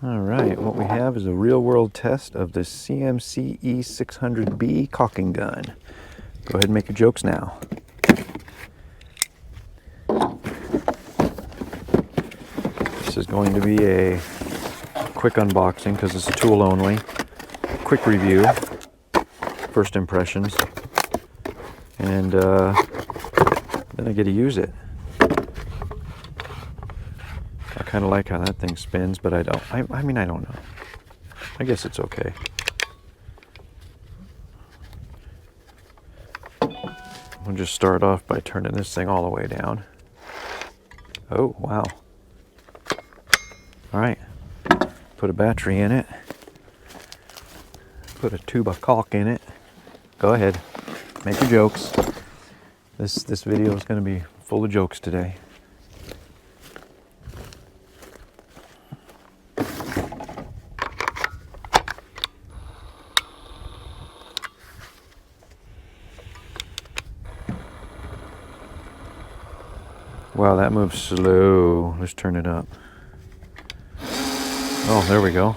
All right, what we have is a real-world test of the CMCE600B caulking gun. Go ahead and make your jokes now. This is going to be a quick unboxing because it's a tool only. Quick review, first impressions, and then I get to use it. I kind of like how that thing spins, but I don't. I mean, I don't know. I guess it's okay. We'll just start off by turning this thing all the way down. Oh, wow. All right. Put a battery in it. Put a tube of caulk in it. Go ahead. Make your jokes. This video is going to be full of jokes today. Wow, that moves slow. Let's turn it up. Oh, there we go.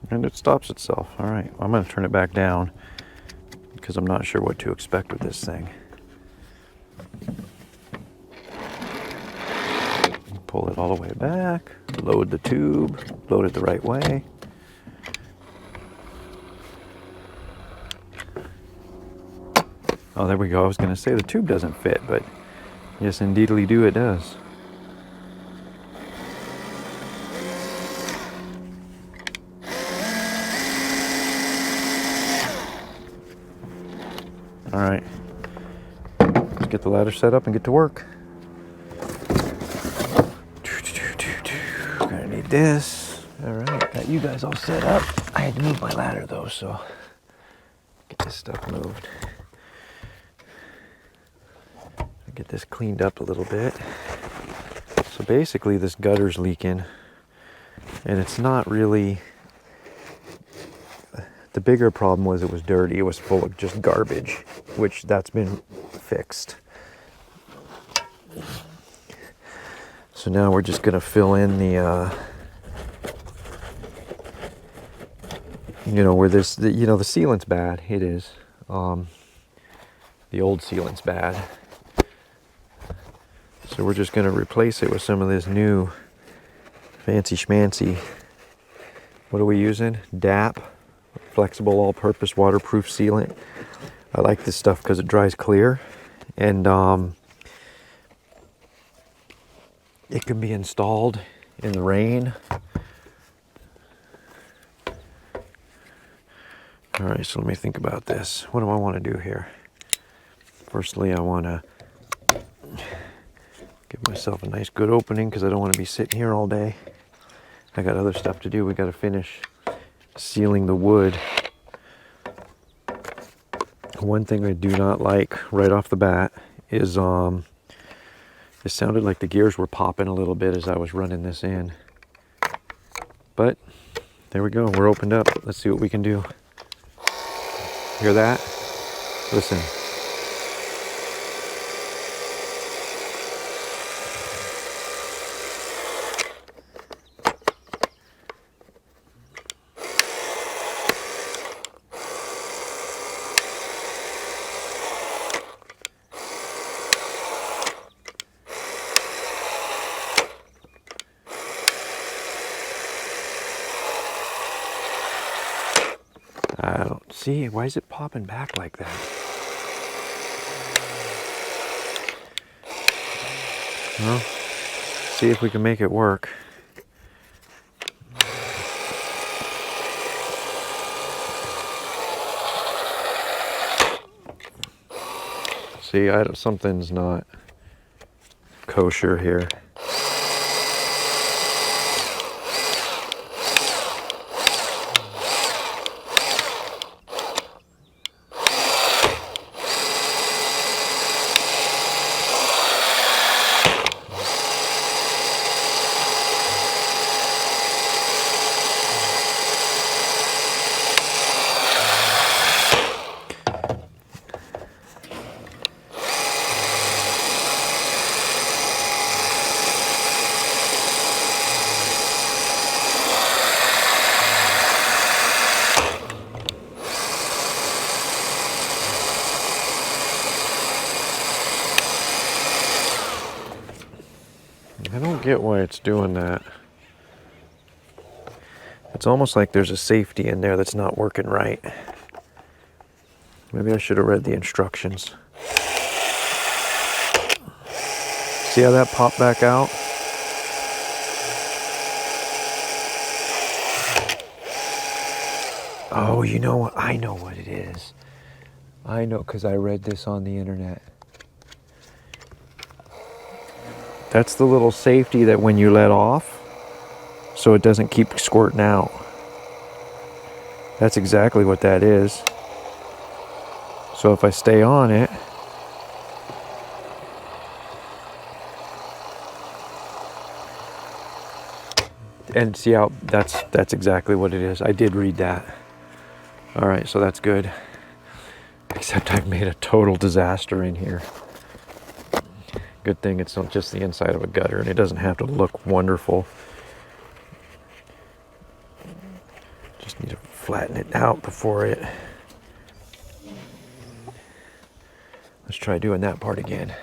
And it stops itself. All right, I'm going to turn it back down because I'm not sure what to expect with this thing. Pull it all the way back, load the tube, load it the right way. Oh, there we go. I was going to say the tube doesn't fit, but yes, indeedly do, it does. All right, let's get the ladder set up and get to work. Gonna need this. All right, got you guys all set up. I had to move my ladder though, so get this stuff moved. Get this cleaned up a little bit. So basically this gutter's leaking, and it's not really, the bigger problem was it was dirty. It was full of just garbage, which that's been fixed. So now we're just gonna fill in the where this, the sealant's bad. It is. The old sealant's bad. So we're just going to replace it with some of this new fancy schmancy. What are we using? DAP, flexible all-purpose waterproof sealant. I like this stuff because it dries clear, and it can be installed in the rain. All right, so let me think about this. What do I want to do here? Firstly, I want to give myself a nice good opening because I don't want to be sitting here all day. I got other stuff to do. We got to finish sealing the wood. One thing I do not like right off the bat is it sounded like the gears were popping a little bit as I was running this in. But there we go. We're opened up. Let's see what we can do. Hear that? Listen. I don't see, why is it popping back like that? Well, see if we can make it work. See, something's not kosher here. I don't get why it's doing that. It's almost like there's a safety in there that's not working right. Maybe I should have read the instructions. See how that popped back out? Oh, you know what? I know what it is. I know, because I read this on the internet. That's the little safety that when you let off, so it doesn't keep squirting out. That's exactly what that is. So if I stay on it, and see how that's exactly what it is. I did read that. All right, so that's good. Except I've made a total disaster in here. Good thing it's not just the inside of a gutter and it doesn't have to look wonderful. Just need to flatten it out before it. Let's try doing that part again.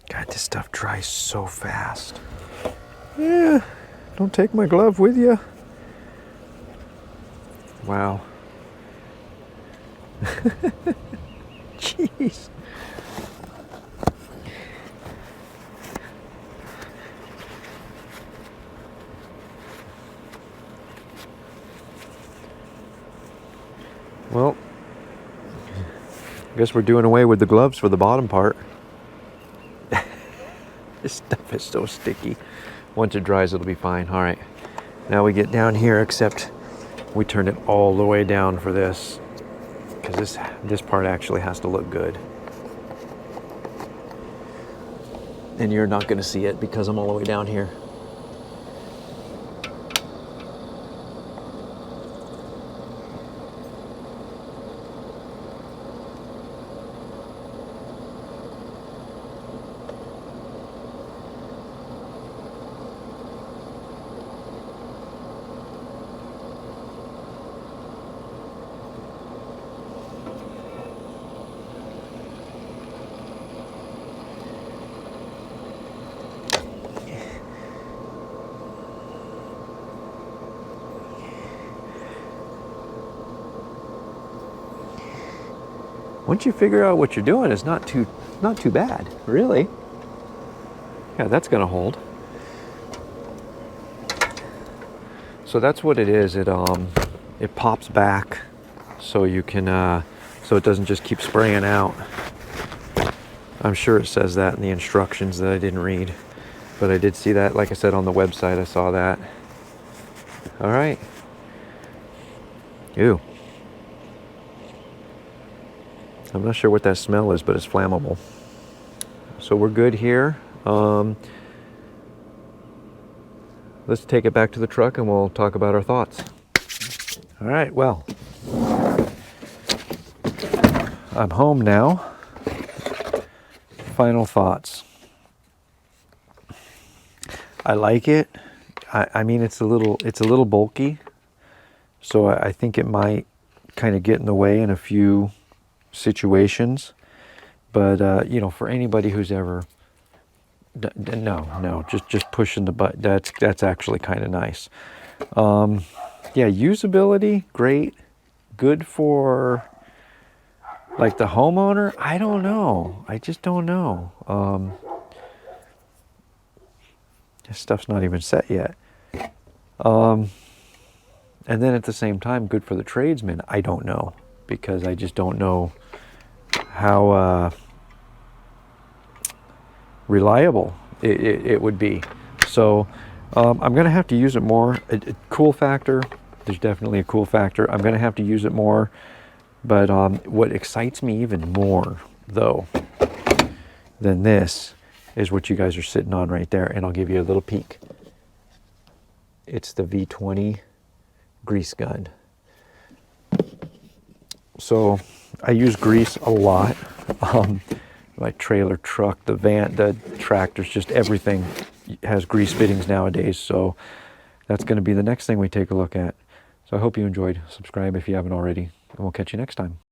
God, this stuff dries so fast. Yeah, don't take my glove with you. Wow. Jeez. Well, I guess we're doing away with the gloves for the bottom part. This stuff is so sticky. Once it dries, it'll be fine. All right, now we get down here, except we turn it all the way down for this, because this part actually has to look good. And you're not gonna see it because I'm all the way down here. Once you figure out what you're doing, it's not too bad, really. Yeah, that's gonna hold. So that's what it is. It pops back, so you can so it doesn't just keep spraying out. I'm sure it says that in the instructions that I didn't read, but I did see that. Like I said, on the website, I saw that. All right. Ew. I'm not sure what that smell is, but it's flammable. So we're good here. Let's take it back to the truck and we'll talk about our thoughts. All right, well, I'm home now. Final thoughts. I like it. I mean, it's a little bulky, so I think it might kind of get in the way in a few situations, but you know, for anybody who's ever just pushing the button, that's actually kind of nice. Yeah, usability great, good for like the homeowner. I don't know, I just don't know. This stuff's not even set yet. And then at the same time, good for the tradesman. I don't know, because I just don't know how reliable it would be. So I'm going to have to use it more. Cool factor, there's definitely a cool factor. I'm going to have to use it more. But what excites me even more, though, than this is what you guys are sitting on right there. And I'll give you a little peek. It's the V20 grease gun. So I use grease a lot. My trailer, truck, the van, the tractors, just everything has grease fittings nowadays. So that's going to be the next thing we take a look at. So I hope you enjoyed. Subscribe if you haven't already, and we'll catch you next time.